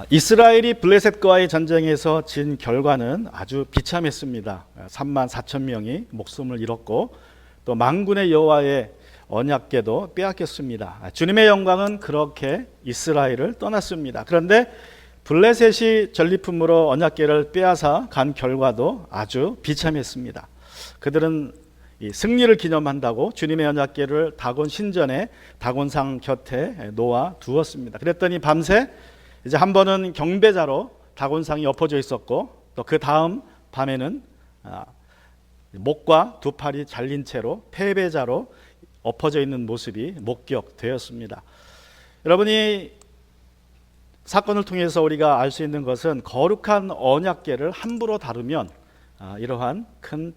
이스라엘이 블레셋과의 전쟁에서 진 결과는 아주 비참했습니다. 3만 4천 명이 목숨을 잃었고 또 만군의 여호와의 언약궤도 빼앗겼습니다. 주님의 영광은 그렇게 이스라엘을 떠났습니다. 그런데 블레셋이 전리품으로 언약궤를 빼앗아 간 결과도 아주 비참했습니다. 그들은 이 승리를 기념한다고 주님의 언약궤를 다곤 신전에 다곤상 곁에 놓아 두었습니다. 그랬더니 밤새 이제 한 번은 경배자로 다곤상이 엎어져 있었고 또 그 다음 밤에는 목과 두 팔이 잘린 채로 패배자로 엎어져 있는 모습이 목격되었습니다. 여러분이 사건을 통해서 우리가 알 수 있는 것은 거룩한 언약궤를 함부로 다루면 이러한 큰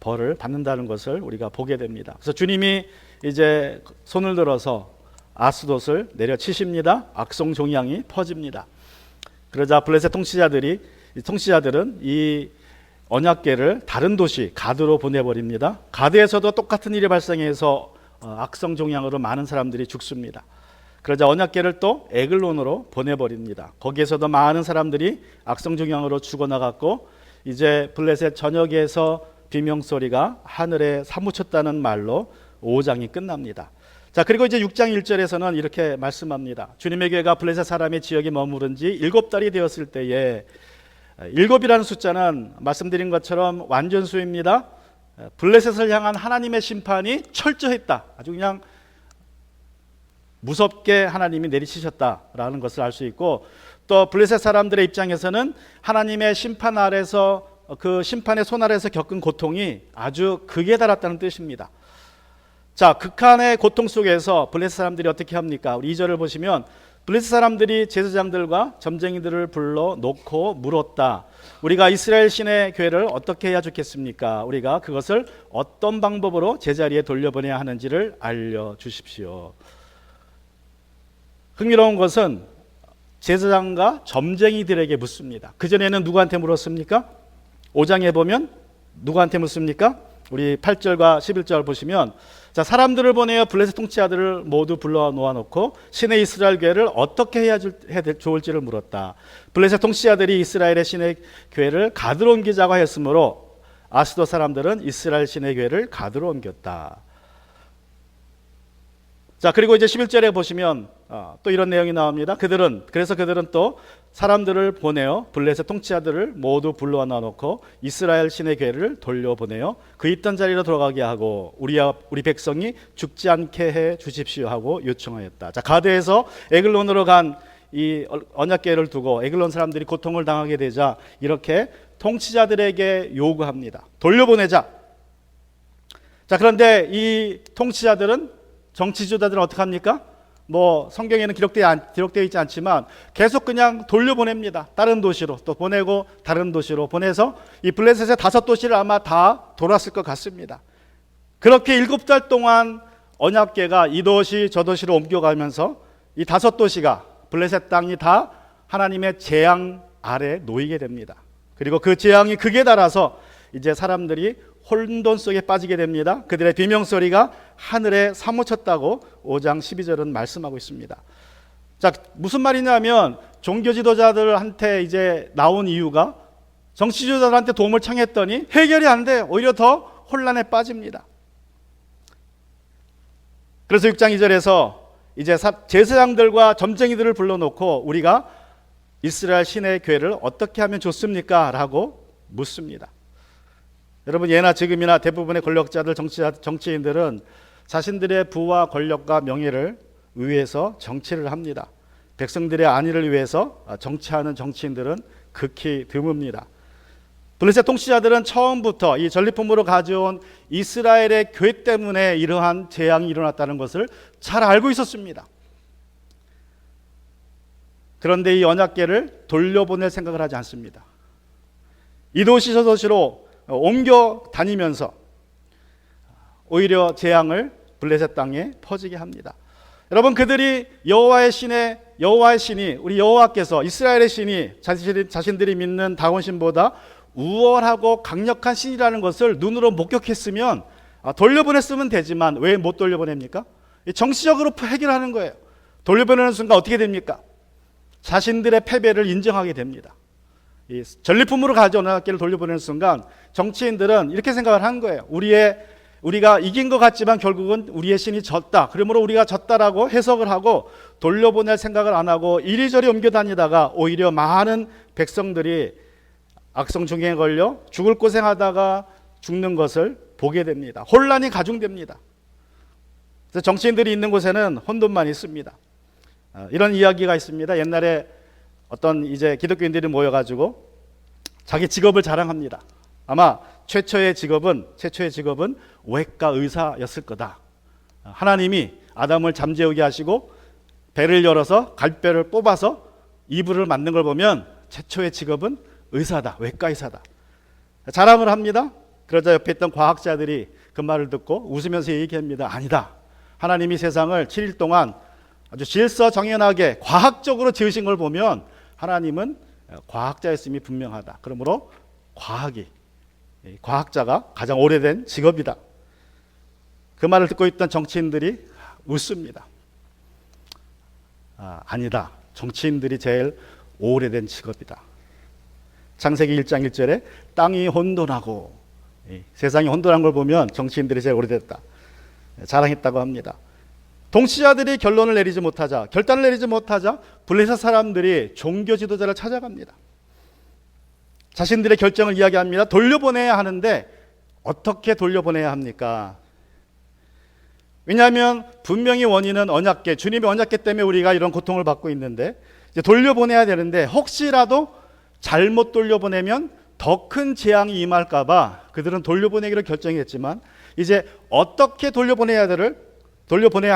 벌을 받는다는 것을 우리가 보게 됩니다. 그래서 주님이 이제 손을 들어서 아스돗을 내려치십니다. 악성 종양이 퍼집니다. 그러자 블레셋 통치자들은 이 언약궤를 다른 도시 가드로 보내버립니다. 가드에서도 똑같은 일이 발생해서 악성 종양으로 많은 사람들이 죽습니다. 그러자 언약궤를 또 에글론으로 보내버립니다. 거기에서도 많은 사람들이 악성 종양으로 죽어나갔고 이제 블레셋 전역에서 비명소리가 하늘에 사무쳤다는 말로 5장이 끝납니다. 자, 그리고 이제 6장 1절에서는 이렇게 말씀합니다. 주님의 교회가 블레셋 사람의 지역에 머무른 지 7달이 되었을 때에 7이라는 숫자는 말씀드린 것처럼 완전수입니다. 블레셋을 향한 하나님의 심판이 철저했다. 아주 그냥 무섭게 하나님이 내리치셨다라는 것을 알 수 있고 또 블레셋 사람들의 입장에서는 하나님의 심판 아래서 그 심판의 손 아래에서 겪은 고통이 아주 극에 달했다는 뜻입니다. 자, 극한의 고통 속에서 블레셋 사람들이 어떻게 합니까? 우리 2절을 보시면 블레셋 사람들이 제사장들과 점쟁이들을 불러 놓고 물었다. 우리가 이스라엘 신의 교회를 어떻게 해야 좋겠습니까? 우리가 그것을 어떤 방법으로 제자리에 돌려보내야 하는지를 알려주십시오. 흥미로운 것은 제사장과 점쟁이들에게 묻습니다. 그전에는 누구한테 물었습니까? 5장에 보면 누구한테 묻습니까? 우리 8절과 11절 보시면 자, 사람들을 보내어 블레셋 통치자들을 모두 불러 놓아놓고 신의 이스라엘 교회를 어떻게 해야 좋을지를 물었다. 블레셋 통치자들이 이스라엘의 신의 교회를 가드로 옮기자고 했으므로 아스돗 사람들은 이스라엘 신의 교회를 가드로 옮겼다. 자, 그리고 이제 11절에 보시면 또 이런 내용이 나옵니다. 그래서 그들은 또 사람들을 보내어 블레셋 통치자들을 모두 불러 놓고 이스라엘 신의 교회를 돌려보내어 그 있던 자리로 돌아가게 하고 우리 백성이 죽지 않게 해 주십시오 하고 요청하였다. 자, 가드에서 에글론으로 간 이 언약궤를 두고 에글론 사람들이 고통을 당하게 되자 이렇게 통치자들에게 요구합니다. 돌려보내자. 자, 그런데 이 통치자들은 정치주자들은 어떻게 합니까? 뭐 성경에는 기록되어 있지 않지만 계속 그냥 돌려보냅니다. 다른 도시로 또 보내고 다른 도시로 보내서 이 블레셋의 5도시를 아마 다 돌았을 것 같습니다. 그렇게 7달 동안 언약궤가 이 도시 저 도시로 옮겨가면서 이 5도시가 블레셋 땅이 다 하나님의 재앙 아래 놓이게 됩니다. 그리고 그 재앙이 극에 달아서 이제 사람들이 혼돈 속에 빠지게 됩니다. 그들의 비명소리가 하늘에 사무쳤다고 5장 12절은 말씀하고 있습니다. 자, 무슨 말이냐면 종교 지도자들한테 이제 나온 이유가 정치 지도자들한테 도움을 청했더니 해결이 안 돼. 오히려 더 혼란에 빠집니다. 그래서 6장 2절에서 이제 제사장들과 점쟁이들을 불러놓고 우리가 이스라엘 신의 교회를 어떻게 하면 좋습니까? 라고 묻습니다. 여러분, 예나 지금이나 대부분의 권력자들, 정치인들은 자신들의 부와 권력과 명예를 위해서 정치를 합니다. 백성들의 안위를 위해서 정치하는 정치인들은 극히 드뭅니다. 블레셋 통치자들은 처음부터 이 전리품으로 가져온 이스라엘의 교회 때문에 이러한 재앙이 일어났다는 것을 잘 알고 있었습니다. 그런데 이 언약궤를 돌려보낼 생각을 하지 않습니다. 이 도시 저 도시로 옮겨 다니면서 오히려 재앙을 블레셋 땅에 퍼지게 합니다. 여러분, 그들이 여호와의 신이 우리 여호와께서 이스라엘의 신이 자신들이 믿는 다곤신보다 우월하고 강력한 신이라는 것을 눈으로 목격했으면 돌려보냈으면 되지만 왜 못 돌려보냅니까? 정치적으로 해결하는 거예요. 돌려보내는 순간 어떻게 됩니까? 자신들의 패배를 인정하게 됩니다. 이 전리품으로 가져온 악기를 돌려보내는 순간 정치인들은 이렇게 생각을 한 거예요. 우리가 이긴 것 같지만 결국은 우리의 신이 졌다. 그러므로 우리가 졌다라고 해석을 하고 돌려보낼 생각을 안 하고 이리저리 옮겨 다니다가 오히려 많은 백성들이 악성 중에 걸려 죽을 고생하다가 죽는 것을 보게 됩니다. 혼란이 가중됩니다. 그래서 정치인들이 있는 곳에는 혼돈만 있습니다. 이런 이야기가 있습니다. 옛날에 어떤 이제 기독교인들이 모여가지고 자기 직업을 자랑합니다. 아마 최초의 직업은 외과 의사였을 거다. 하나님이 아담을 잠재우게 하시고 배를 열어서 갈뼈를 뽑아서 이불을 만든 걸 보면 최초의 직업은 의사다, 외과 의사다. 자랑을 합니다. 그러자 옆에 있던 과학자들이 그 말을 듣고 웃으면서 얘기합니다. 아니다. 하나님이 세상을 7일 동안 아주 질서정연하게 과학적으로 지으신 걸 보면 하나님은 과학자였음이 분명하다. 그러므로 과학자가 가장 오래된 직업이다. 그 말을 듣고 있던 정치인들이 웃습니다. 아니다. 정치인들이 제일 오래된 직업이다. 창세기 1장 1절에 땅이 혼돈하고 세상이 혼돈한 걸 보면 정치인들이 제일 오래됐다. 자랑했다고 합니다. 동시자들이 결단을 내리지 못하자 블레셋 사람들이 종교 지도자를 찾아갑니다. 자신들의 결정을 이야기합니다. 돌려보내야 하는데 어떻게 돌려보내야 합니까? 왜냐하면 분명히 원인은 언약궤, 주님의 언약궤 때문에 우리가 이런 고통을 받고 있는데 이제 돌려보내야 되는데 혹시라도 잘못 돌려보내면 더 큰 재앙이 임할까 봐 그들은 돌려보내기로 결정했지만 이제 어떻게 돌려보내야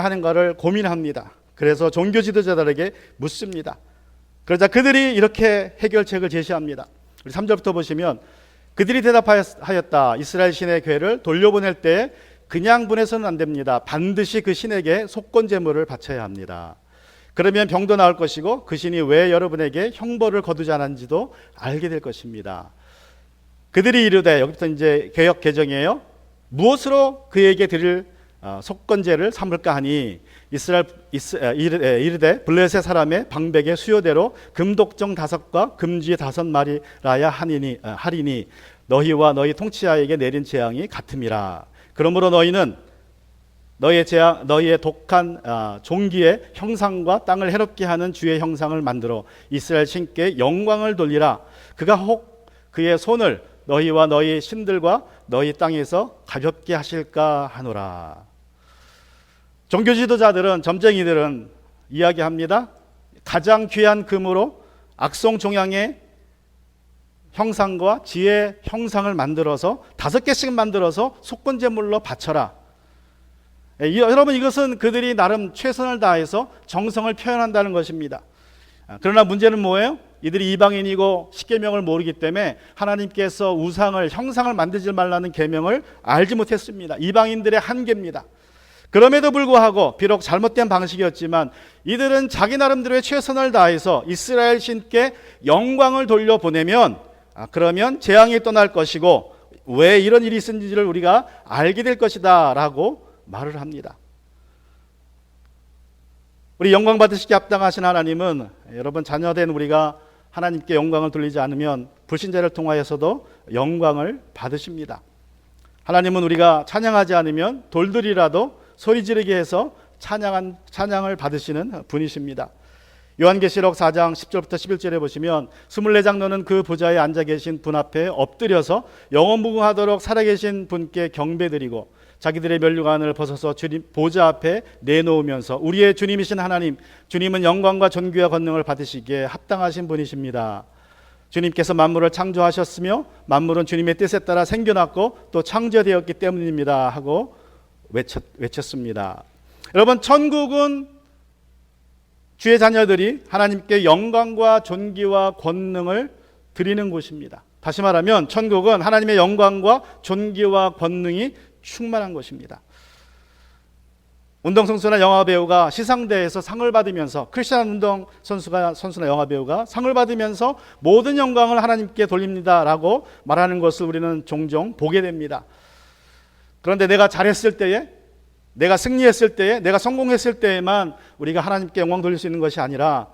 하는가를 고민합니다. 그래서 종교 지도자들에게 묻습니다. 그러자 그들이 이렇게 해결책을 제시합니다. 우리 3절부터 보시면 그들이 대답하였다. 이스라엘 신의 궤를 돌려보낼 때 그냥 보내서는 안 됩니다. 반드시 그 신에게 속건 제물을 바쳐야 합니다. 그러면 병도 나을 것이고 그 신이 왜 여러분에게 형벌을 거두지 않았는지도 알게 될 것입니다. 그들이 이르되, 여기부터 이제 개역 개정이에요. 무엇으로 그에게 드릴 속건제를 삼을까 하니 이르되 블레셋 사람의 방백의 수요대로 금독정 5과 금쥐 5마리라야 하리니 너희와 너희 통치자에게 내린 재앙이 같음이라. 그러므로 너희는 너희의 독한 종기의 형상과 땅을 해롭게 하는 주의 형상을 만들어 이스라엘 신께 영광을 돌리라. 그가 혹 그의 손을 너희와 너희 신들과 너희 땅에서 가볍게 하실까 하노라. 종교 지도자들은, 점쟁이들은 이야기합니다. 가장 귀한 금으로 악성 종양의 형상과 지의 형상을 만들어서 5개씩 만들어서 속건제물로 바쳐라. 여러분, 이것은 그들이 나름 최선을 다해서 정성을 표현한다는 것입니다. 그러나 문제는 뭐예요? 이들이 이방인이고 십계명을 모르기 때문에 하나님께서 형상을 만들지 말라는 계명을 알지 못했습니다. 이방인들의 한계입니다. 그럼에도 불구하고 비록 잘못된 방식이었지만 이들은 자기 나름대로의 최선을 다해서 이스라엘 신께 영광을 돌려보내면 그러면 재앙이 떠날 것이고 왜 이런 일이 있었는지를 우리가 알게 될 것이다 라고 말을 합니다. 우리 영광 받으시기 합당하신 하나님은 여러분, 자녀된 우리가 하나님께 영광을 돌리지 않으면 불신자를 통하여서도 영광을 받으십니다. 하나님은 우리가 찬양하지 않으면 돌들이라도 소리 지르게 해서 찬양을 받으시는 분이십니다. 요한계시록 4장 10절부터 11절에 보시면 24장로는 그 보좌에 앉아 계신 분 앞에 엎드려서 영원무궁하도록 살아계신 분께 경배드리고 자기들의 면류관을 벗어서 주님 보좌 앞에 내놓으면서 우리의 주님이신 하나님, 주님은 영광과 존귀와 권능을 받으시기에 합당하신 분이십니다. 주님께서 만물을 창조하셨으며 만물은 주님의 뜻에 따라 생겨났고 또 창조되었기 때문입니다 하고 외쳤습니다. 여러분, 천국은 주의 자녀들이 하나님께 영광과 존귀와 권능을 드리는 곳입니다. 다시 말하면 천국은 하나님의 영광과 존귀와 권능이 충만한 것입니다. 운동선수나 영화배우가 시상대에서 상을 받으면서, 크리스찬 운동선수나 영화배우가 상을 받으면서 모든 영광을 하나님께 돌립니다 라고 말하는 것을 우리는 종종 보게 됩니다. 그런데 내가 잘했을 때에, 내가 승리했을 때에, 내가 성공했을 때에만 우리가 하나님께 영광 돌릴 수 있는 것이 아니라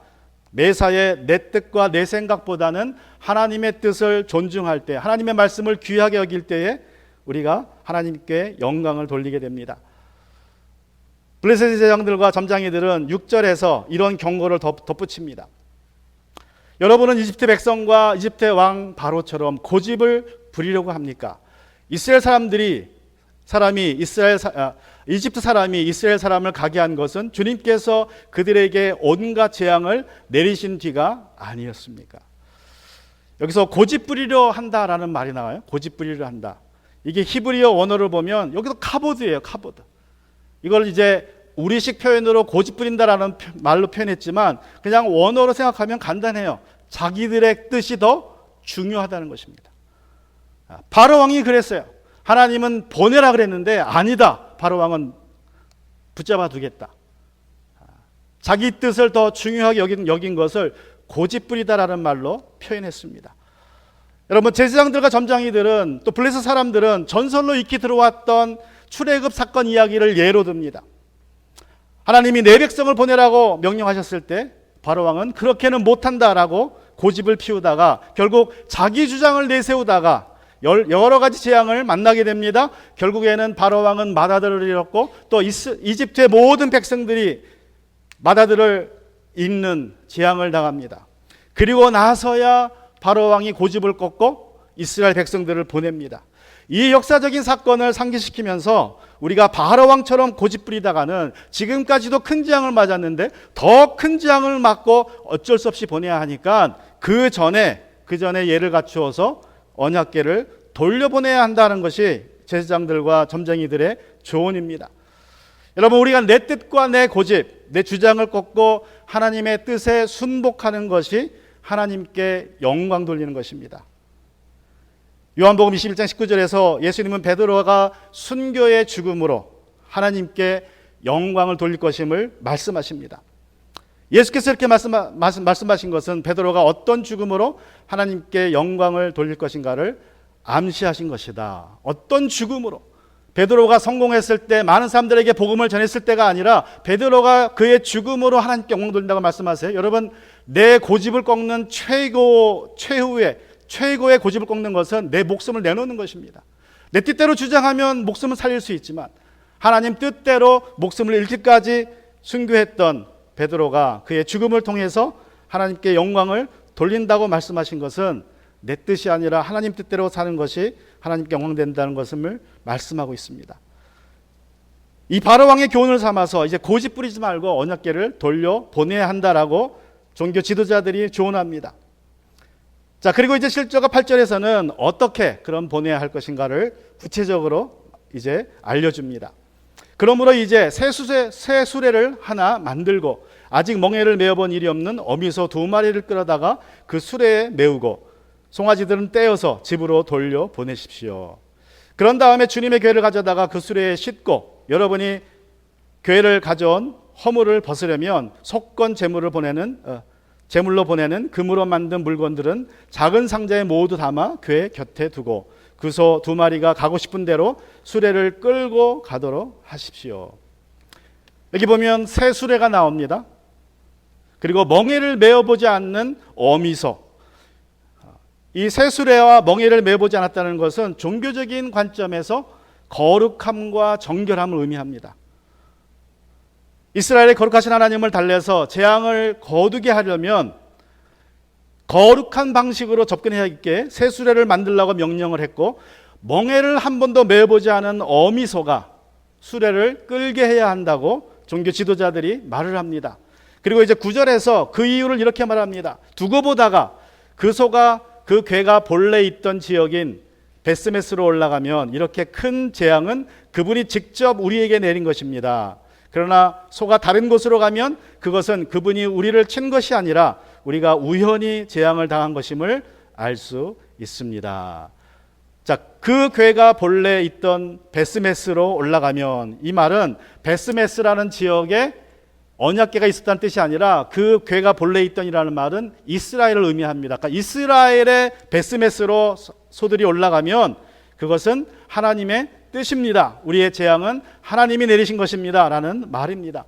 매사에 내 뜻과 내 생각보다는 하나님의 뜻을 존중할 때, 하나님의 말씀을 귀하게 여길 때에 우리가 하나님께 영광을 돌리게 됩니다. 블레셋 제장들과 점장이들은 6절에서 이런 경고를 덧붙입니다. 여러분은 이집트 백성과 이집트의 왕 바로처럼 고집을 부리려고 합니까? 이집트 사람이 이스라엘 사람을 가게 한 것은 주님께서 그들에게 온갖 재앙을 내리신 뒤가 아니었습니까? 여기서 고집 부리려 한다라는 말이 나와요. 고집 부리려 한다. 이게 히브리어 원어를 보면 여기서 카보드예요. 카보드. 이걸 이제 우리식 표현으로 고집 부린다라는 말로 표현했지만 그냥 원어로 생각하면 간단해요. 자기들의 뜻이 더 중요하다는 것입니다. 바로 왕이 그랬어요. 하나님은 보내라 그랬는데 아니다. 바로 왕은 붙잡아 두겠다. 자기 뜻을 더 중요하게 여긴 것을 고집부리다라는 말로 표현했습니다. 여러분, 제사장들과 점장이들은 또 블레셋 사람들은 전설로 익히 들어왔던 출애굽 사건 이야기를 예로 듭니다. 하나님이 내 백성을 보내라고 명령하셨을 때 바로 왕은 그렇게는 못한다라고 고집을 피우다가 결국 자기 주장을 내세우다가 여러 가지 재앙을 만나게 됩니다. 결국에는 바로 왕은 맏아들을 잃었고 또 이집트의 모든 백성들이 맏아들을 잃는 재앙을 당합니다. 그리고 나서야 바로 왕이 고집을 꺾고 이스라엘 백성들을 보냅니다. 이 역사적인 사건을 상기시키면서 우리가 바로 왕처럼 고집 부리다가는 지금까지도 큰 재앙을 맞았는데 더 큰 재앙을 맞고 어쩔 수 없이 보내야 하니까 그 전에 예를 갖추어서 언약궤를 돌려보내야 한다는 것이 제사장들과 점쟁이들의 조언입니다. 여러분, 우리가 내 뜻과 내 고집, 내 주장을 꺾고 하나님의 뜻에 순복하는 것이 하나님께 영광 돌리는 것입니다. 요한복음 21장 19절에서 예수님은 베드로가 순교의 죽음으로 하나님께 영광을 돌릴 것임을 말씀하십니다. 예수께서 이렇게 말씀하신 것은 베드로가 어떤 죽음으로 하나님께 영광을 돌릴 것인가를 암시하신 것이다. 어떤 죽음으로? 베드로가 성공했을 때 많은 사람들에게 복음을 전했을 때가 아니라 베드로가 그의 죽음으로 하나님께 영광 돌린다고 말씀하세요. 여러분, 내 고집을 꺾는 최후의 고집을 꺾는 것은 내 목숨을 내놓는 것입니다. 내 뜻대로 주장하면 목숨을 살릴 수 있지만 하나님 뜻대로 목숨을 잃기까지 순교했던 베드로가 그의 죽음을 통해서 하나님께 영광을 돌린다고 말씀하신 것은 내 뜻이 아니라 하나님 뜻대로 사는 것이 하나님께 영광된다는 것을 말씀하고 있습니다. 이 바로 왕의 교훈을 삼아서 이제 고집 부리지 말고 언약궤를 돌려 보내야 한다라고 종교 지도자들이 조언합니다. 자, 그리고 이제 7절과 8절에서는 어떻게 그럼 보내야 할 것인가를 구체적으로 이제 알려줍니다. 그러므로 이제 새 수레를 하나 만들고 아직 멍에를 메어본 일이 없는 어미소 2마리를 끌어다가 그 수레에 메우고 송아지들은 떼어서 집으로 돌려 보내십시오. 그런 다음에 주님의 궤를 가져다가 그 수레에 싣고 여러분이 궤를 가져온 허물을 벗으려면 속건 제물로 보내는 금으로 만든 물건들은 작은 상자에 모두 담아 궤 곁에 두고 그 소 2마리가 가고 싶은 대로 수레를 끌고 가도록 하십시오. 여기 보면 새 수레가 나옵니다. 그리고 멍에를 메어보지 않는 어미소. 이 새 수레와 멍에를 메어보지 않았다는 것은 종교적인 관점에서 거룩함과 정결함을 의미합니다. 이스라엘의 거룩하신 하나님을 달래서 재앙을 거두게 하려면 거룩한 방식으로 접근해야 있게 새 수레를 만들라고 명령을 했고 멍에를 한 번도 메어보지 않은 어미소가 수레를 끌게 해야 한다고 종교 지도자들이 말을 합니다. 그리고 이제 9절에서 그 이유를 이렇게 말합니다. 두고 보다가 그 궤가 본래 있던 지역인 베스메스로 올라가면 이렇게 큰 재앙은 그분이 직접 우리에게 내린 것입니다. 그러나 소가 다른 곳으로 가면 그것은 그분이 우리를 친 것이 아니라 우리가 우연히 재앙을 당한 것임을 알 수 있습니다. 자, 그 궤가 본래 있던 베스메스로 올라가면, 이 말은 베스메스라는 지역에 언약궤가 있었다는 뜻이 아니라 그 궤가 본래 있던이라는 말은 이스라엘을 의미합니다. 그러니까 이스라엘의 베스메스로 소들이 올라가면 그것은 하나님의 뜻입니다. 우리의 재앙은 하나님이 내리신 것입니다 라는 말입니다.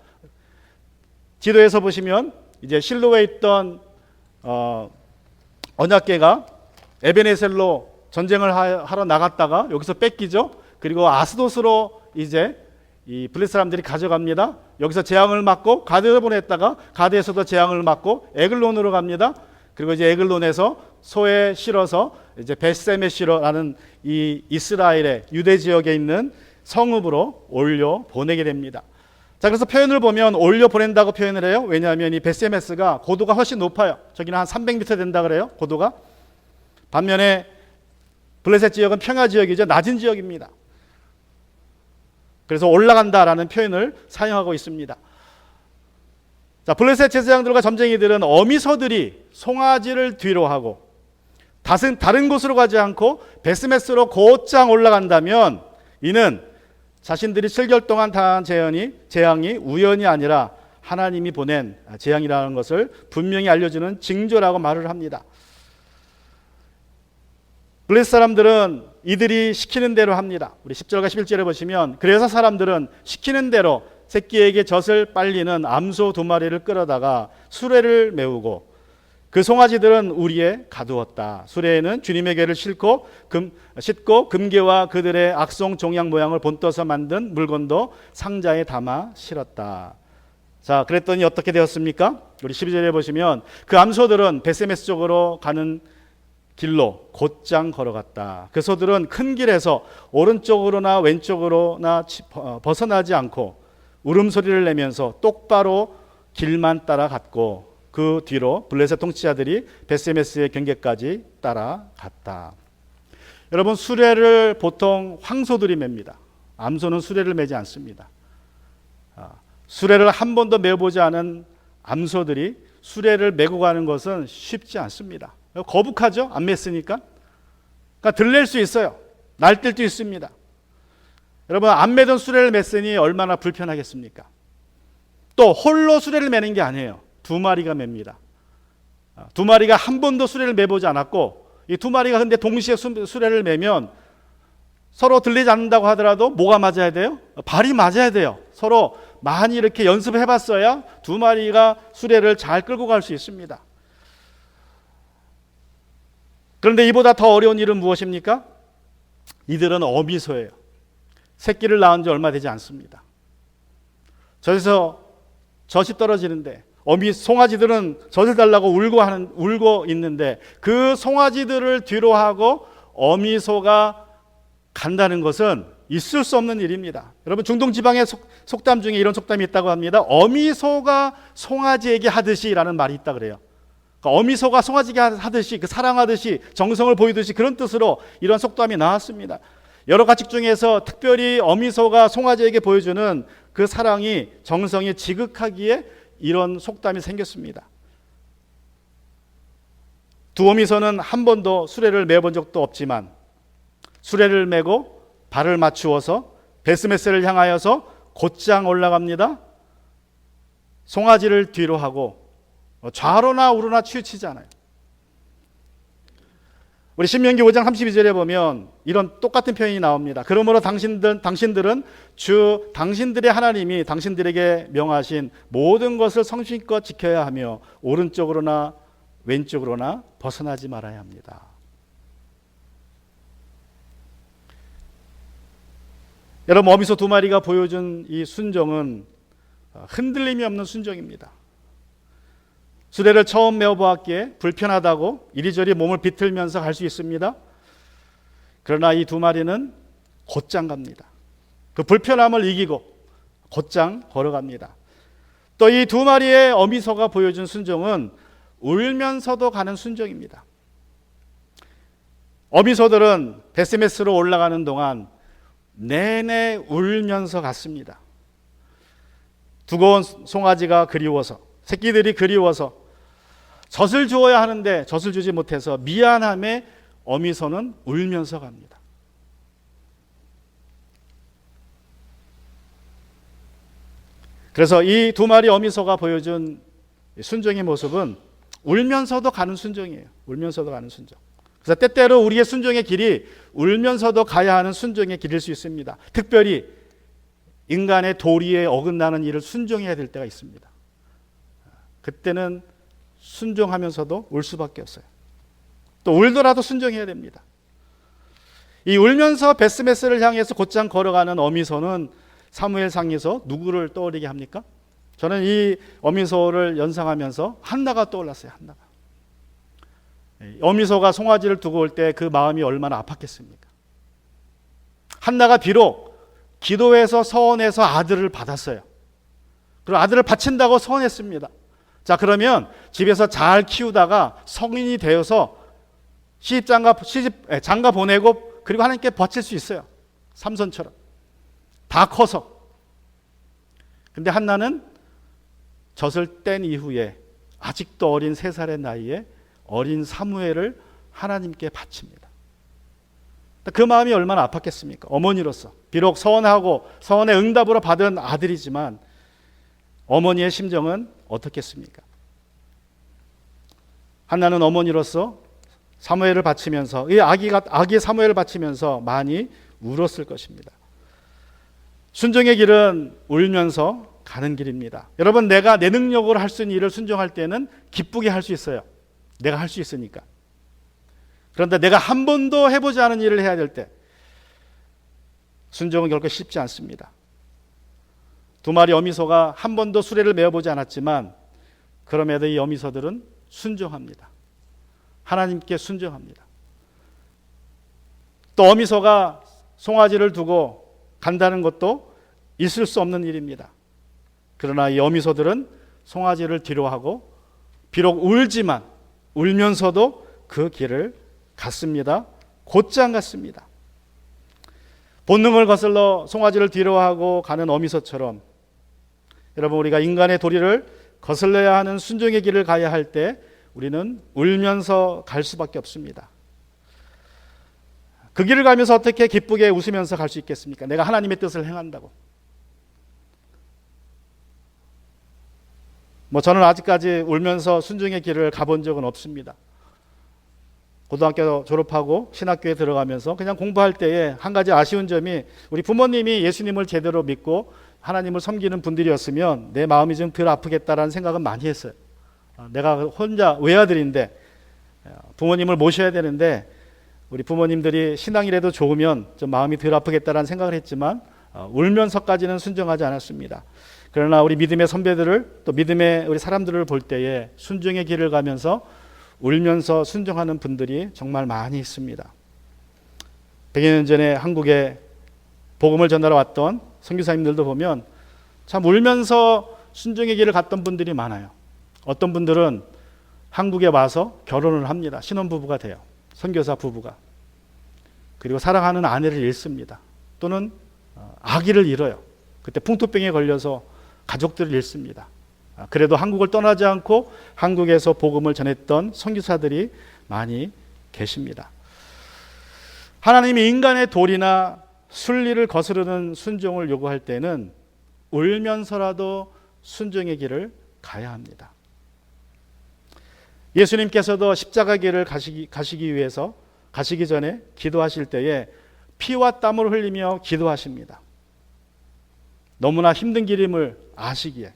지도에서 보시면 이제 실로에 있던 언약궤가 에베네셀로 전쟁을 하러 나갔다가 여기서 뺏기죠. 그리고 아스돗으로 이제 이 블레셋 사람들이 가져갑니다. 여기서 재앙을 맞고 가드로 보냈다가 가드에서도 재앙을 맞고 에글론으로 갑니다. 그리고 이제 에글론에서 소에 실어서 이제 벳세메시로라는 이 이스라엘의 유대 지역에 있는 성읍으로 올려 보내게 됩니다. 자, 그래서 표현을 보면 올려 보낸다고 표현을 해요. 왜냐하면 이 벳세메스가 고도가 훨씬 높아요. 저기는 한 300m 된다 그래요. 고도가. 반면에 블레셋 지역은 평야 지역이죠. 낮은 지역입니다. 그래서 올라간다라는 표현을 사용하고 있습니다. 자, 블레셋 제사장들과 점쟁이들은 어미소들이 송아지를 뒤로 하고 다른 곳으로 가지 않고 벳세메스로 곧장 올라간다면 이는 자신들이 7개월 동안 당한 재앙이 우연이 아니라 하나님이 보낸 재앙이라는 것을 분명히 알려주는 징조라고 말을 합니다. 블레셋 사람들은 이들이 시키는 대로 합니다. 우리 10절과 11절에 보시면 그래서 사람들은 시키는 대로 새끼에게 젖을 빨리는 암소 2마리를 끌어다가 수레를 메우고 그 송아지들은 우리에 가두었다. 수레에는 주님의 궤를 싣고 금괴와 그들의 악송 종양 모양을 본떠서 만든 물건도 상자에 담아 실었다. 자, 그랬더니 어떻게 되었습니까? 우리 12절에 보시면 그 암소들은 벳세메스 쪽으로 가는 길로 곧장 걸어갔다. 그 소들은 큰 길에서 오른쪽으로나 왼쪽으로나 벗어나지 않고 울음소리를 내면서 똑바로 길만 따라갔고 그 뒤로 블레셋 통치자들이 벳세메스의 경계까지 따라갔다. 여러분, 수레를 보통 황소들이 맵니다. 암소는 수레를 매지 않습니다. 수레를 한 번도 메어보지 않은 암소들이 수레를 메고 가는 것은 쉽지 않습니다. 거북하죠? 안 맸으니까. 그러니까 들릴 수 있어요. 날뛸 수 있습니다. 여러분, 안 매던 수레를 맸으니 얼마나 불편하겠습니까? 또 홀로 수레를 매는 게 아니에요. 2마리가 맵니다. 2마리가 한 번도 수레를 매보지 않았고 이 2마리가 근데 동시에 수레를 매면 서로 들리지 않는다고 하더라도 뭐가 맞아야 돼요? 발이 맞아야 돼요. 서로 많이 이렇게 연습해 봤어야 2마리가 수레를 잘 끌고 갈 수 있습니다. 그런데 이보다 더 어려운 일은 무엇입니까? 이들은 어미소예요. 새끼를 낳은 지 얼마 되지 않습니다. 저에서 젖이 떨어지는데 송아지들은 젖을 달라고 울고 있는데 그 송아지들을 뒤로 하고 어미소가 간다는 것은 있을 수 없는 일입니다. 여러분, 중동 지방의 속담 중에 이런 속담이 있다고 합니다. 어미소가 송아지에게 하듯이라는 말이 있다 그래요. 그러니까 어미소가 송아지에게 하듯이, 그 사랑하듯이, 정성을 보이듯이, 그런 뜻으로 이런 속담이 나왔습니다. 여러 가지 중에서 특별히 어미소가 송아지에게 보여주는 그 사랑이, 정성이 지극하기에 이런 속담이 생겼습니다. 두 어미소는 한 번도 수레를 메본 적도 없지만 수레를 메고 발을 맞추어서 벳세메스를 향하여서 곧장 올라갑니다. 송아지를 뒤로 하고 좌로나 우로나 치우치지 않아요. 우리 신명기 5장 32절에 보면 이런 똑같은 표현이 나옵니다. 그러므로 당신들은 당신들의 하나님이 당신들에게 명하신 모든 것을 성실껏 지켜야 하며 오른쪽으로나 왼쪽으로나 벗어나지 말아야 합니다. 여러분, 어미소 2마리가 보여준 이 순종은 흔들림이 없는 순종입니다. 수레를 처음 메어보았기에 불편하다고 이리저리 몸을 비틀면서 갈 수 있습니다. 그러나 이 2마리는 곧장 갑니다. 그 불편함을 이기고 곧장 걸어갑니다. 또 이 2마리의 어미소가 보여준 순종은 울면서도 가는 순종입니다. 어미소들은 벳세메스로 올라가는 동안 내내 울면서 갔습니다. 두고 온 송아지가 그리워서, 새끼들이 그리워서 젖을 주어야 하는데 젖을 주지 못해서 미안함에 어미소는 울면서 갑니다. 그래서 이 2마리 어미소가 보여준 순종의 모습은 울면서도 가는 순종이에요. 울면서도 가는 순종. 그래서 때때로 우리의 순종의 길이 울면서도 가야 하는 순종의 길일 수 있습니다. 특별히 인간의 도리에 어긋나는 일을 순종해야 될 때가 있습니다. 그때는 순종하면서도 울 수밖에 없어요. 또 울더라도 순종해야 됩니다. 이 울면서 베스메스를 향해서 곧장 걸어가는 어미소는 사무엘상에서 누구를 떠올리게 합니까? 저는 이 어미소를 연상하면서 한나가 떠올랐어요. 한나가. 어미소가 송아지를 두고 올 때 그 마음이 얼마나 아팠겠습니까? 한나가 비록 기도해서 서원해서 아들을 받았어요. 그리고 아들을 바친다고 서원했습니다. 자, 그러면 집에서 잘 키우다가 성인이 되어서 장가 보내고 그리고 하나님께 바칠 수 있어요. 삼손처럼. 다 커서. 근데 한나는 젖을 뗀 이후에 아직도 어린 3살의 나이에 어린 사무엘을 하나님께 바칩니다. 그 마음이 얼마나 아팠겠습니까? 어머니로서. 비록 서원하고 서원의 응답으로 받은 아들이지만 어머니의 심정은 어떻겠습니까? 한나는 어머니로서 사무엘을 바치면서 이 아기 사무엘을 바치면서 많이 울었을 것입니다. 순종의 길은 울면서 가는 길입니다. 여러분, 내가 내 능력으로 할 수 있는 일을 순종할 때는 기쁘게 할 수 있어요. 내가 할 수 있으니까. 그런데 내가 한 번도 해보지 않은 일을 해야 될 때 순종은 결코 쉽지 않습니다. 2마리 어미소가 한 번도 수레를 메어보지 않았지만 그럼에도 이 어미소들은 순종합니다. 하나님께 순종합니다. 또 어미소가 송아지를 두고 간다는 것도 있을 수 없는 일입니다. 그러나 이 어미소들은 송아지를 뒤로하고 비록 울지만 울면서도 그 길을 갔습니다. 곧장 갔습니다. 본능을 거슬러 송아지를 뒤로하고 가는 어미소처럼 여러분, 우리가 인간의 도리를 거슬러야 하는 순종의 길을 가야 할 때 우리는 울면서 갈 수밖에 없습니다. 그 길을 가면서 어떻게 기쁘게 웃으면서 갈 수 있겠습니까? 내가 하나님의 뜻을 행한다고. 저는 아직까지 울면서 순종의 길을 가본 적은 없습니다. 고등학교 졸업하고 신학교에 들어가면서 그냥 공부할 때에 한 가지 아쉬운 점이 우리 부모님이 예수님을 제대로 믿고 하나님을 섬기는 분들이었으면 내 마음이 좀 덜 아프겠다라는 생각은 많이 했어요. 내가 혼자 외아들인데 부모님을 모셔야 되는데 우리 부모님들이 신앙이라도 좋으면 좀 마음이 덜 아프겠다라는 생각을 했지만 울면서까지는 순종하지 않았습니다. 그러나 우리 믿음의 선배들을 또 믿음의 우리 사람들을 볼 때에 순종의 길을 가면서 울면서 순종하는 분들이 정말 많이 있습니다. 100여 년 전에 한국에 복음을 전하러 왔던 선교사님들도 보면 참 울면서 순종의 길을 갔던 분들이 많아요. 어떤 분들은 한국에 와서 결혼을 합니다. 신혼부부가 돼요. 선교사 부부가. 그리고 사랑하는 아내를 잃습니다. 또는 아기를 잃어요. 그때 풍토병에 걸려서 가족들을 잃습니다. 그래도 한국을 떠나지 않고 한국에서 복음을 전했던 선교사들이 많이 계십니다. 하나님이 인간의 도리나 순리를 거스르는 순종을 요구할 때는 울면서라도 순종의 길을 가야 합니다. 예수님께서도 십자가 길을 가시기 위해서 가시기 전에 기도하실 때에 피와 땀을 흘리며 기도하십니다. 너무나 힘든 길임을 아시기에.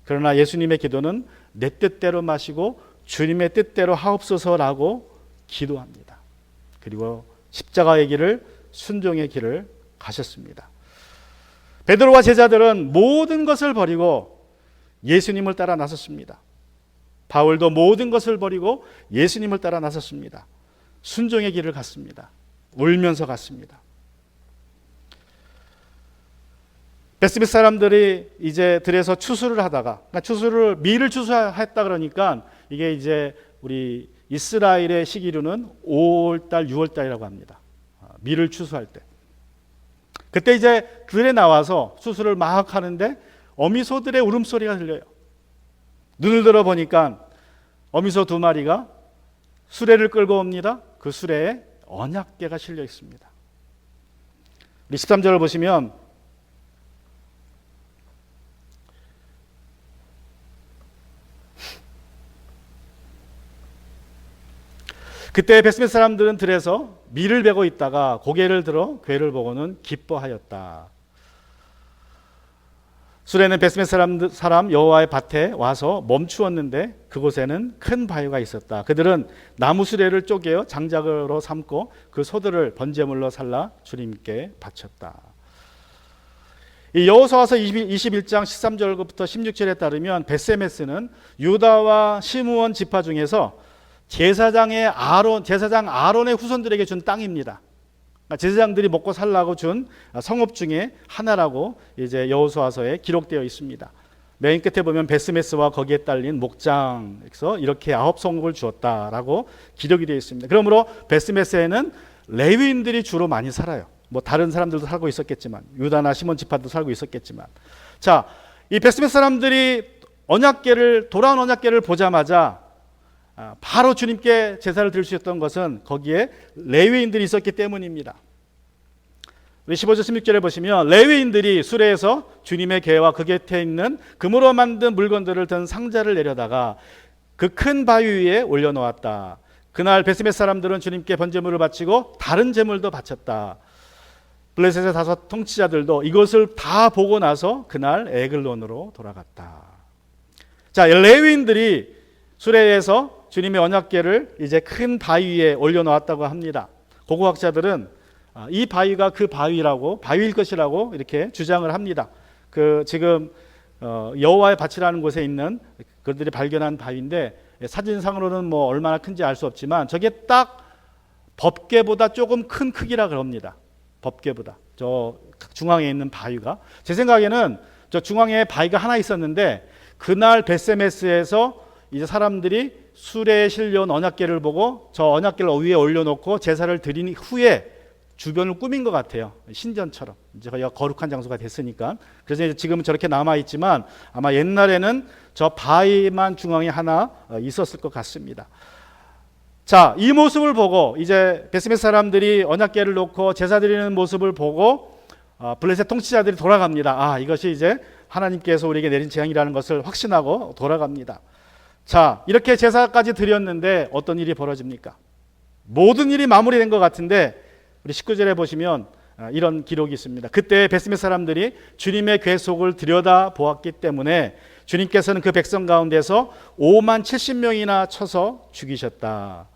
그러나 예수님의 기도는 내 뜻대로 마시고 주님의 뜻대로 하옵소서라고 기도합니다. 그리고 십자가의 길을, 순종의 길을 가셨습니다. 베드로와 제자들은 모든 것을 버리고 예수님을 따라 나섰습니다. 바울도 모든 것을 버리고 예수님을 따라 나섰습니다. 순종의 길을 갔습니다. 울면서 갔습니다. 베스메스 사람들이 이제 들에서 추수를 하다가, 그러니까 밀을 추수했다 그러니까 이게 이제 우리 이스라엘의 시기로는 5월달, 6월달이라고 합니다. 밀을 추수할 때. 그때 이제 들에 나와서 추수를 막 하는데 어미소들의 울음소리가 들려요. 눈을 들어 보니까 어미소 2마리가 수레를 끌고 옵니다. 그 수레에 언약궤가 실려 있습니다. 우리 13절을 보시면 그때 베스메스 사람들은 들에서 밀을 베고 있다가 고개를 들어 궤를 보고는 기뻐하였다. 수레는 베스메스 사람 여호와의 밭에 와서 멈추었는데 그곳에는 큰 바위가 있었다. 그들은 나무 수레를 쪼개어 장작으로 삼고 그 소들을 번제물로 살라 주님께 바쳤다. 이 여호수아서 21장 13절부터 16절에 따르면 베스메스는 유다와 시므온 지파 중에서 제사장 아론의 후손들에게 준 땅입니다. 제사장들이 먹고 살라고 준 성읍 중에 하나라고 이제 여호수아서에 기록되어 있습니다. 맨 끝에 보면 베스메스와 거기에 딸린 목장에서 이렇게 9성읍을 주었다라고 기록이 되어 있습니다. 그러므로 베스메스에는 레위인들이 주로 많이 살아요. 뭐 다른 사람들도 살고 있었겠지만, 유다나 시몬 지파도 살고 있었겠지만, 자, 이 베스메스 사람들이 돌아온 언약궤를 보자마자 바로 주님께 제사를 드릴 수 있었던 것은 거기에 레위인들이 있었기 때문입니다. 우리 15절 16절에 보시면 레위인들이 수레에서 주님의 궤와 그 곁에 있는 금으로 만든 물건들을 든 상자를 내려다가 그 큰 바위 위에 올려놓았다. 그날 베스메스 사람들은 주님께 번제물을 바치고 다른 제물도 바쳤다. 블레셋의 다섯 통치자들도 이것을 다 보고 나서 그날 에글론으로 돌아갔다. 자, 레위인들이 수레에서 주님의 언약궤를 이제 큰 바위 위에 올려놓았다고 합니다. 고고학자들은 이 바위가 그 바위일 것이라고 이렇게 주장을 합니다. 지금 여호와의 밭이라는 곳에 있는 그들이 발견한 바위인데 사진상으로는 뭐 얼마나 큰지 알 수 없지만 저게 딱 법궤보다 조금 큰 크기라 그럽니다. 법궤보다 저 중앙에 있는 바위가, 제 생각에는 저 중앙에 바위가 하나 있었는데 그날 베스메스에서 이제 사람들이 수레에 실려온 언약궤를 보고 저 언약궤를 위에 올려놓고 제사를 드린 후에 주변을 꾸민 것 같아요. 신전처럼 이제 거기가 거룩한 장소가 됐으니까. 그래서 이제 지금은 저렇게 남아 있지만 아마 옛날에는 저 바위만 중앙에 하나 있었을 것 같습니다. 자, 이 모습을 보고 이제 베스메스 사람들이 언약궤를 놓고 제사 드리는 모습을 보고 블레셋 통치자들이 돌아갑니다. 이것이 이제 하나님께서 우리에게 내린 재앙이라는 것을 확신하고 돌아갑니다. 자, 이렇게 제사까지 드렸는데 어떤 일이 벌어집니까? 모든 일이 마무리된 것 같은데 우리 19절에 보시면 이런 기록이 있습니다. 그때 베스메스 사람들이 주님의 궤 속을 들여다 보았기 때문에 주님께서는 그 백성 가운데서 5만 70명이나 쳐서 죽이셨다.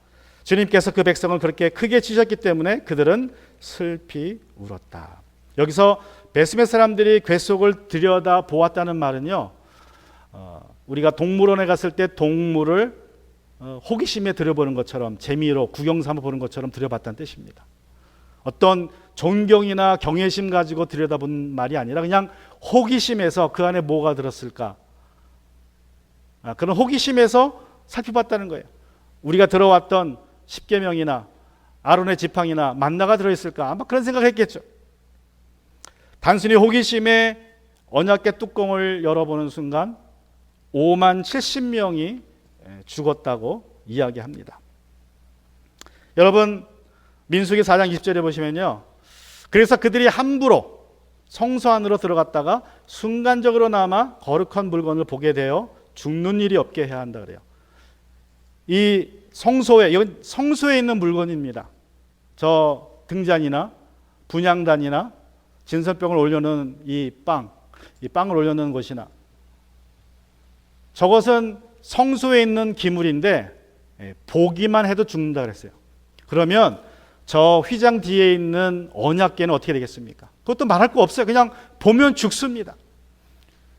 주님께서 그 백성을 그렇게 크게 치셨기 때문에 그들은 슬피 울었다. 여기서 베스메스 사람들이 궤 속을 들여다 보았다는 말은요, 우리가 동물원에 갔을 때 동물을 호기심에 들여보는 것처럼, 재미로 구경 삼아 보는 것처럼 들여봤다는 뜻입니다. 어떤 존경이나 경외심 가지고 들여다본 말이 아니라 그냥 호기심에서 그 안에 뭐가 들었을까, 그런 호기심에서 살펴봤다는 거예요. 우리가 들어왔던 십계명이나 아론의 지팡이나 만나가 들어있을까, 아마 그런 생각을 했겠죠. 단순히 호기심에 언약궤 뚜껑을 열어보는 순간 5만 70명이 죽었다고 이야기합니다. 여러분, 민수기 4장 20절에 보시면요, 그래서 그들이 함부로 성소 안으로 들어갔다가 순간적으로 남아 거룩한 물건을 보게 되어 죽는 일이 없게 해야 한다 그래요. 이 이건 성소에 있는 물건입니다. 저 등잔이나 분향단이나 진설병을 올려놓은 이 빵을 올려놓은 곳이나, 저것은 성소에 있는 기물인데 보기만 해도 죽는다 그랬어요. 그러면 저 휘장 뒤에 있는 언약궤는 어떻게 되겠습니까? 그것도 말할 거 없어요. 그냥 보면 죽습니다.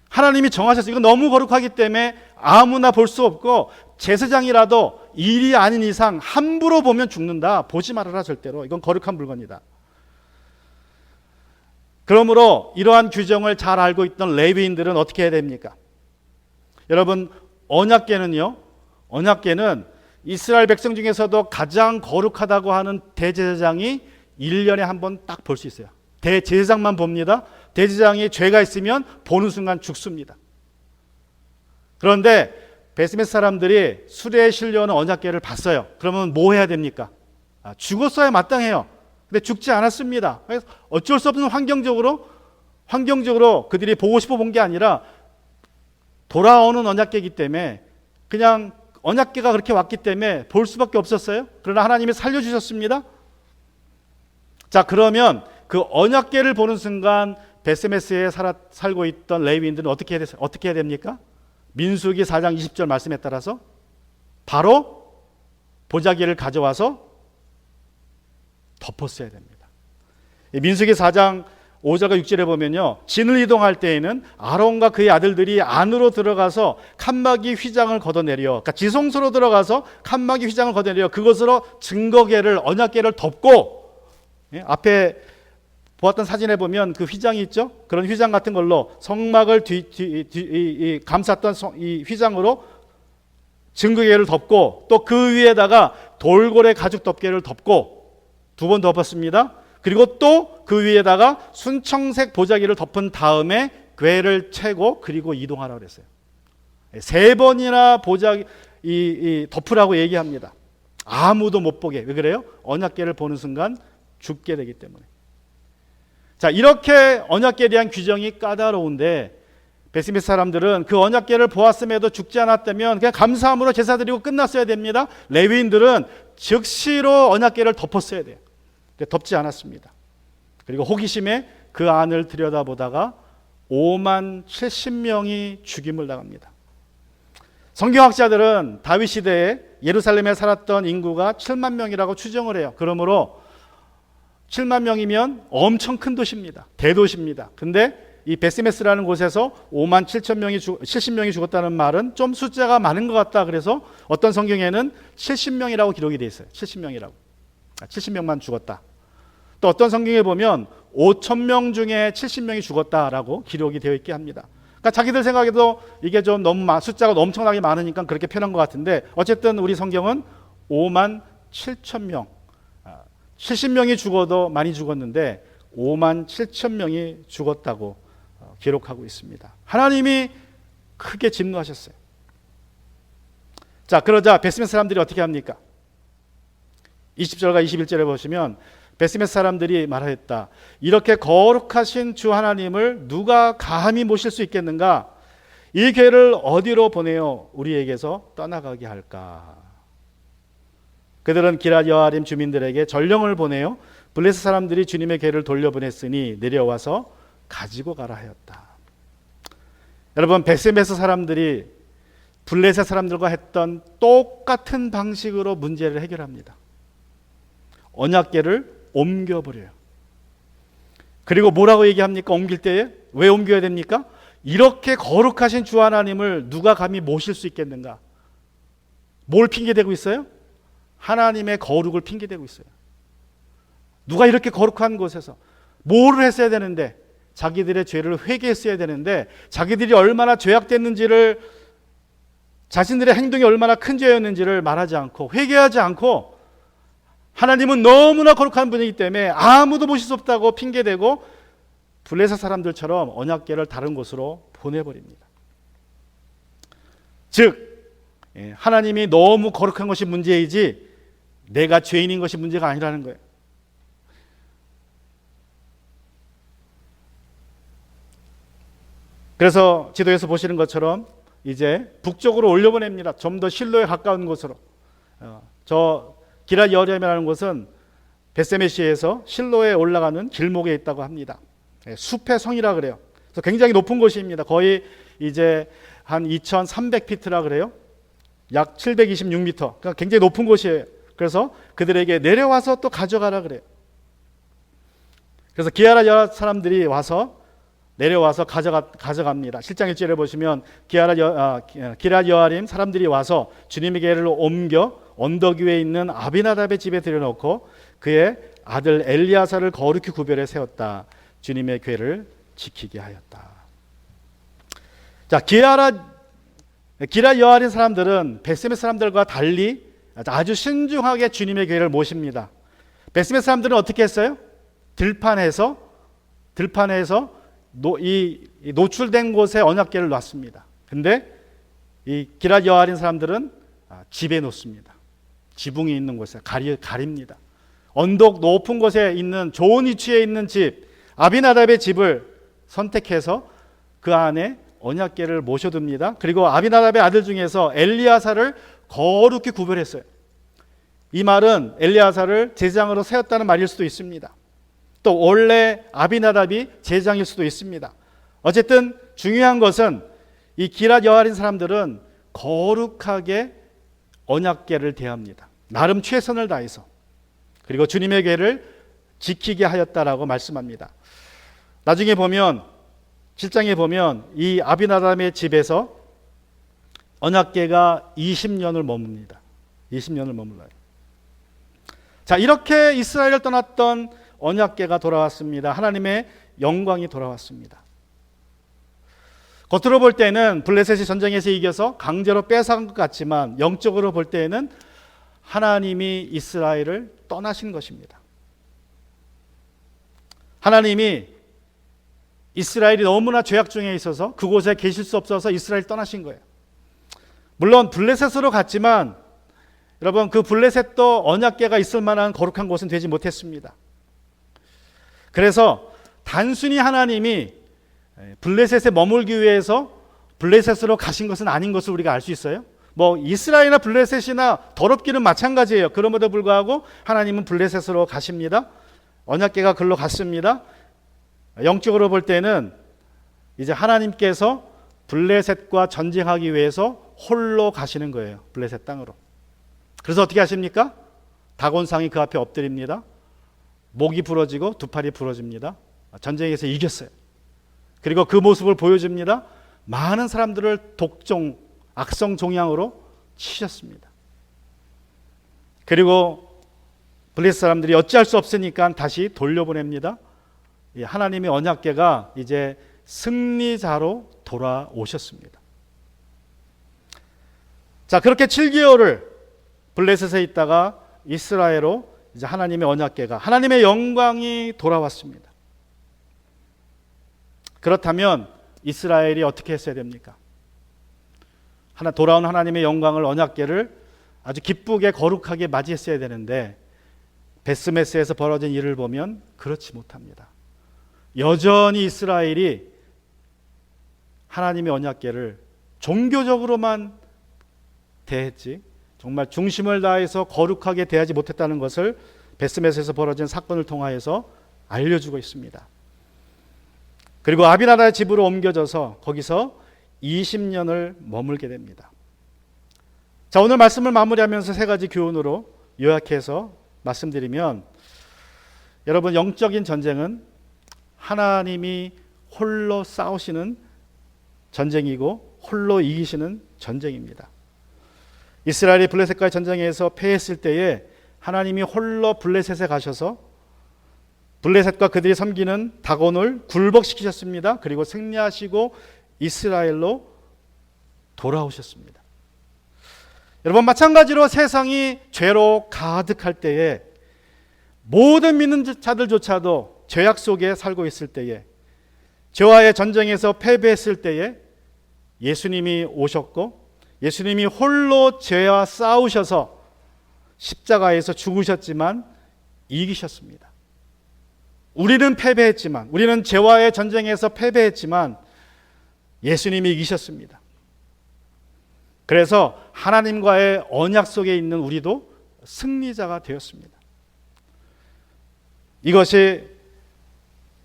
하나님이 정하셨어요. 이거 너무 거룩하기 때문에 아무나 볼 수 없고, 제사장이라도 일이 아닌 이상 함부로 보면 죽는다. 보지 말아라, 절대로. 이건 거룩한 물건이다. 그러므로 이러한 규정을 잘 알고 있던 레위인들은 어떻게 해야 됩니까? 여러분, 언약궤는 이스라엘 백성 중에서도 가장 거룩하다고 하는 대제사장이 1년에 한 번 딱 볼 수 있어요. 대제사장만 봅니다. 대제사장이 죄가 있으면 보는 순간 죽습니다. 그런데 베스메스 사람들이 수레에 실려오는 언약궤를 봤어요. 그러면 뭐 해야 됩니까? 죽었어야 마땅해요. 근데 죽지 않았습니다. 그래서 어쩔 수 없는 환경적으로 그들이 보고 싶어 본 게 아니라 돌아오는 언약궤이기 때문에, 그냥 언약궤가 그렇게 왔기 때문에 볼 수밖에 없었어요. 그러나 하나님이 살려주셨습니다. 자, 그러면 그 언약궤를 보는 순간 베세메스에 살고 있던 레위인들은 어떻게 해야 됩니까? 민수기 4장 20절 말씀에 따라서 바로 보자기를 가져와서 덮었어야 됩니다. 민수기 4장 5절과 6절에 보면요, 진을 이동할 때에는 아론과 그의 아들들이 안으로 들어가서 칸막이 휘장을 걷어내려, 그러니까 지성소로 들어가서 칸막이 휘장을 걷어내려 그것으로 증거궤를, 언약궤를 덮고, 앞에 보았던 사진에 보면 그 휘장이 있죠. 그런 휘장 같은 걸로 성막을 감쌌던 이 휘장으로 증거궤를 덮고, 또 그 위에다가 돌고래 가죽 덮개를 덮고 2번 덮었습니다. 그리고 또 그 위에다가 순청색 보자기를 덮은 다음에 궤를 채고 그리고 이동하라고 그랬어요. 3번이나 보자기 덮으라고 얘기합니다. 아무도 못 보게. 왜 그래요? 언약궤를 보는 순간 죽게 되기 때문에. 자, 이렇게 언약궤에 대한 규정이 까다로운데 베스메스 사람들은 그 언약궤를 보았음에도 죽지 않았다면 그냥 감사함으로 제사 드리고 끝났어야 됩니다. 레위인들은 즉시로 언약궤를 덮었어야 돼요. 덮지 않았습니다. 그리고 호기심에 그 안을 들여다보다가 5만 70명이 죽임을 당합니다. 성경학자들은 다윗 시대에 예루살렘에 살았던 인구가 7만 명이라고 추정을 해요. 그러므로 7만 명이면 엄청 큰 도시입니다. 대도시입니다. 근데 이 베스메스라는 곳에서 5만 70명이 죽었다는 말은 좀 숫자가 많은 것 같다. 그래서 어떤 성경에는 70명이라고 기록이 되어 있어요. 70명이라고. 70명만 죽었다. 또 어떤 성경에 보면 5,000명 중에 70명이 죽었다라고 기록이 되어 있게 합니다. 그러니까 자기들 생각에도 이게 좀 너무 숫자가 엄청나게 많으니까 그렇게 표현한 것 같은데, 어쨌든 우리 성경은 5만 7천 명, 70명이 죽어도 많이 죽었는데 5만 7천 명이 죽었다고 기록하고 있습니다. 하나님이 크게 진노하셨어요. 자, 그러자 베스메스 사람들이 어떻게 합니까? 20절과 21절에 보시면 베스메스 사람들이 말하였다. 이렇게 거룩하신 주 하나님을 누가 감히 모실 수 있겠는가? 이 궤를 어디로 보내어 우리에게서 떠나가게 할까? 그들은 기럇 여아림 주민들에게 전령을 보내어 블레셋 사람들이 주님의 궤를 돌려보냈으니 내려와서 가지고 가라 하였다. 여러분, 베스메스 사람들이 블레셋 사람들과 했던 똑같은 방식으로 문제를 해결합니다. 언약궤를 옮겨버려요. 그리고 뭐라고 얘기합니까? 옮길 때에 왜 옮겨야 됩니까? 이렇게 거룩하신 주 하나님을 누가 감히 모실 수 있겠는가? 뭘 핑계대고 있어요? 하나님의 거룩을 핑계대고 있어요. 누가 이렇게 거룩한 곳에서 뭐를 했어야 되는데, 자기들의 죄를 회개했어야 되는데, 자기들이 얼마나 죄악됐는지를, 자신들의 행동이 얼마나 큰 죄였는지를 말하지 않고 회개하지 않고, 하나님은 너무나 거룩한 분이기 때문에 아무도 모실 수 없다고 핑계대고 블레셋 사람들처럼 언약궤를 다른 곳으로 보내버립니다. 즉, 하나님이 너무 거룩한 것이 문제이지 내가 죄인인 것이 문제가 아니라는 거예요. 그래서 지도에서 보시는 것처럼 이제 북쪽으로 올려보냅니다. 좀 더 실로에 가까운 곳으로. 저 기럇 여아림이라는 곳은 베세메시에서 실로에 올라가는 길목에 있다고 합니다. 숲의 성이라 그래요. 그래서 굉장히 높은 곳입니다. 거의 이제 한 2,300피트라 그래요. 약 726m. 그러니까 굉장히 높은 곳이에요. 그래서 그들에게 내려와서 또 가져가라 그래요. 그래서 기럇 여아 사람들이 와서 내려와서 가져갑니다. 7장 1절에 보시면 기럇 여아림 사람들이 와서 주님의 궤를 옮겨 언덕 위에 있는 아비나답의 집에 들여놓고 그의 아들 엘리야사를 거룩히 구별해 세웠다. 주님의 궤를 지키게 하였다. 자, 기럇 여아림 사람들은 베스메스 사람들과 달리 아주 신중하게 주님의 궤를 모십니다. 베스메스 사람들은 어떻게 했어요? 들판에서 이 노출된 곳에 언약궤를 놨습니다. 근데 이 기럇 여아림 사람들은 집에 놓습니다. 지붕이 있는 곳에 가립니다. 언덕 높은 곳에 있는 좋은 위치에 있는 집, 아비나답의 집을 선택해서 그 안에 언약궤를 모셔둡니다. 그리고 아비나답의 아들 중에서 엘리야사를 거룩히 구별했어요. 이 말은 엘리야사를 제사장으로 세웠다는 말일 수도 있습니다. 또 원래 아비나답이 제장일 수도 있습니다. 어쨌든 중요한 것은 이 기랏 여아린 사람들은 거룩하게 언약궤를 대합니다. 나름 최선을 다해서. 그리고 주님의 궤를 지키게 하였다라고 말씀합니다. 나중에 보면 7장에 보면 이 아비나답의 집에서 언약궤가 20년을 머뭅니다. 20년을 머물러요. 자, 이렇게 이스라엘을 떠났던 언약궤가 돌아왔습니다. 하나님의 영광이 돌아왔습니다. 겉으로 볼 때는 블레셋이 전쟁에서 이겨서 강제로 뺏어간 것 같지만 영적으로 볼 때에는 하나님이 이스라엘을 떠나신 것입니다. 하나님이 이스라엘이 너무나 죄악 중에 있어서 그곳에 계실 수 없어서 이스라엘 떠나신 거예요. 물론 블레셋으로 갔지만 여러분, 그 블레셋도 언약궤가 있을 만한 거룩한 곳은 되지 못했습니다. 그래서 단순히 하나님이 블레셋에 머물기 위해서 블레셋으로 가신 것은 아닌 것을 우리가 알 수 있어요. 뭐 이스라엘이나 블레셋이나 더럽기는 마찬가지예요. 그럼에도 불구하고 하나님은 블레셋으로 가십니다. 언약궤가 글로 갔습니다. 영적으로 볼 때는 이제 하나님께서 블레셋과 전쟁하기 위해서 홀로 가시는 거예요. 블레셋 땅으로. 그래서 어떻게 하십니까? 다곤상이 그 앞에 엎드립니다. 목이 부러지고 두 팔이 부러집니다. 전쟁에서 이겼어요. 그리고 그 모습을 보여줍니다. 많은 사람들을 독종, 악성 종양으로 치셨습니다. 그리고 블레셋 사람들이 어찌할 수 없으니까 다시 돌려보냅니다. 하나님의 언약궤가 이제 승리자로 돌아오셨습니다. 자, 그렇게 7개월을 블레셋에 있다가 이스라엘로 이제 하나님의 언약궤가, 하나님의 영광이 돌아왔습니다. 그렇다면 이스라엘이 어떻게 했어야 됩니까? 돌아온 하나님의 영광을, 언약궤를 아주 기쁘게 거룩하게 맞이했어야 되는데 베스메스에서 벌어진 일을 보면 그렇지 못합니다. 여전히 이스라엘이 하나님의 언약궤를 종교적으로만 대했지 정말 중심을 다해서 거룩하게 대하지 못했다는 것을 베스메스에서 벌어진 사건을 통하여서 알려주고 있습니다. 그리고 아비나답의 집으로 옮겨져서 거기서 20년을 머물게 됩니다. 자, 오늘 말씀을 마무리하면서 세 가지 교훈으로 요약해서 말씀드리면, 여러분, 영적인 전쟁은 하나님이 홀로 싸우시는 전쟁이고 홀로 이기시는 전쟁입니다. 이스라엘이 블레셋과의 전쟁에서 패했을 때에 하나님이 홀로 블레셋에 가셔서 블레셋과 그들이 섬기는 다곤을 굴복시키셨습니다. 그리고 승리하시고 이스라엘로 돌아오셨습니다. 여러분, 마찬가지로 세상이 죄로 가득할 때에 모든 믿는 자들조차도 죄악 속에 살고 있을 때에, 죄와의 전쟁에서 패배했을 때에 예수님이 오셨고 예수님이 홀로 죄와 싸우셔서 십자가에서 죽으셨지만 이기셨습니다. 우리는 패배했지만, 우리는 죄와의 전쟁에서 패배했지만 예수님이 이기셨습니다. 그래서 하나님과의 언약 속에 있는 우리도 승리자가 되었습니다. 이것이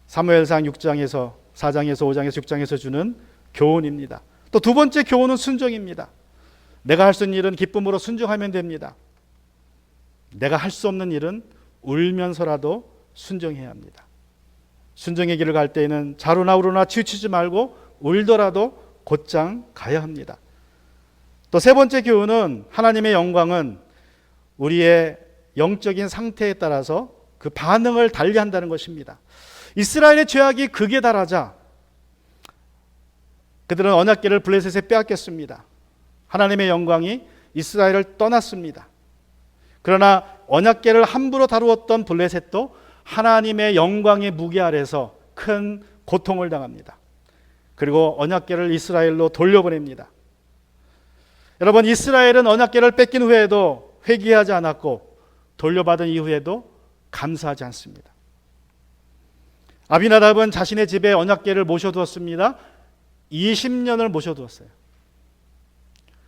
사무엘상 6장에서 4장에서 5장에서 6장에서 주는 교훈입니다. 또 두 번째 교훈은 순종입니다. 내가 할 수 있는 일은 기쁨으로 순종하면 됩니다. 내가 할 수 없는 일은 울면서라도 순종해야 합니다. 순종의 길을 갈 때에는 좌로나 우로나 치우치지 말고 울더라도 곧장 가야 합니다. 또 세 번째 교훈은 하나님의 영광은 우리의 영적인 상태에 따라서 그 반응을 달리한다는 것입니다. 이스라엘의 죄악이 극에 달하자 그들은 언약궤를 블레셋에 빼앗겼습니다. 하나님의 영광이 이스라엘을 떠났습니다. 그러나 언약궤를 함부로 다루었던 블레셋도 하나님의 영광의 무게 아래서 큰 고통을 당합니다. 그리고 언약궤를 이스라엘로 돌려보냅니다. 여러분, 이스라엘은 언약궤를 뺏긴 후에도 회개하지 않았고 돌려받은 이후에도 감사하지 않습니다. 아비나답은 자신의 집에 언약궤를 모셔두었습니다. 20년을 모셔두었어요.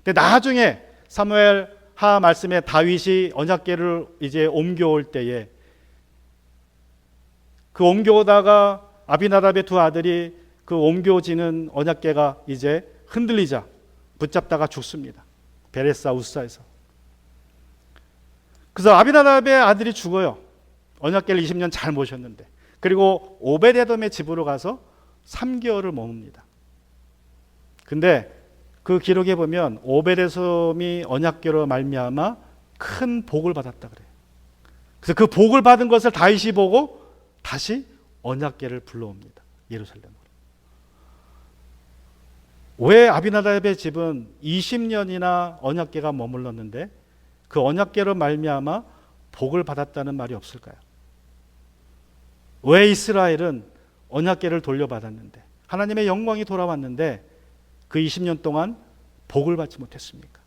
근데 나중에 사무엘 하 말씀에 다윗이 언약궤를 이제 옮겨올 때에 그 옮겨오다가 아비나답의 두 아들이 그 옮겨지는 언약궤가 이제 흔들리자 붙잡다가 죽습니다. 베레스와 우사에서. 그래서 아비나답의 아들이 죽어요. 언약궤를 20년 잘 모셨는데. 그리고 오베데돔의 집으로 가서 3개월을 머뭅니다. 근데 그 기록에 보면 오베데돔이 언약궤로 말미암아 큰 복을 받았다 그래요. 그래서 그 복을 받은 것을 다윗이 보고 다시 언약궤를 불러옵니다. 예루살렘으로. 왜 아비나답의 집은 20년이나 언약궤가 머물렀는데 그 언약궤로 말미암아 복을 받았다는 말이 없을까요? 왜 이스라엘은 언약궤를 돌려받았는데 하나님의 영광이 돌아왔는데 그 20년 동안 복을 받지 못했습니까?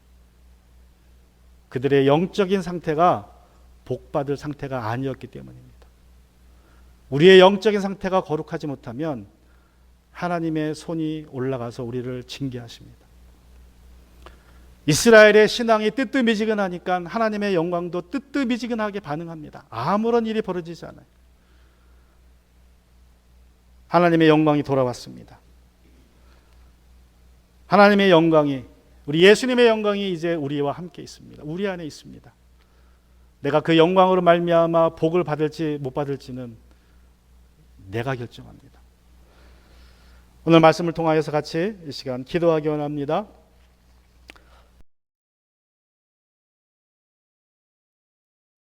그들의 영적인 상태가 복받을 상태가 아니었기 때문입니다. 우리의 영적인 상태가 거룩하지 못하면 하나님의 손이 올라가서 우리를 징계하십니다. 이스라엘의 신앙이 뜨뜻미지근하니까 하나님의 영광도 뜨뜻미지근하게 반응합니다. 아무런 일이 벌어지지 않아요. 하나님의 영광이 돌아왔습니다. 하나님의 영광이, 우리 예수님의 영광이 이제 우리와 함께 있습니다. 우리 안에 있습니다. 내가 그 영광으로 말미암아 복을 받을지 못 받을지는 내가 결정합니다. 오늘 말씀을 통하여서 같이 이 시간 기도하기 원합니다.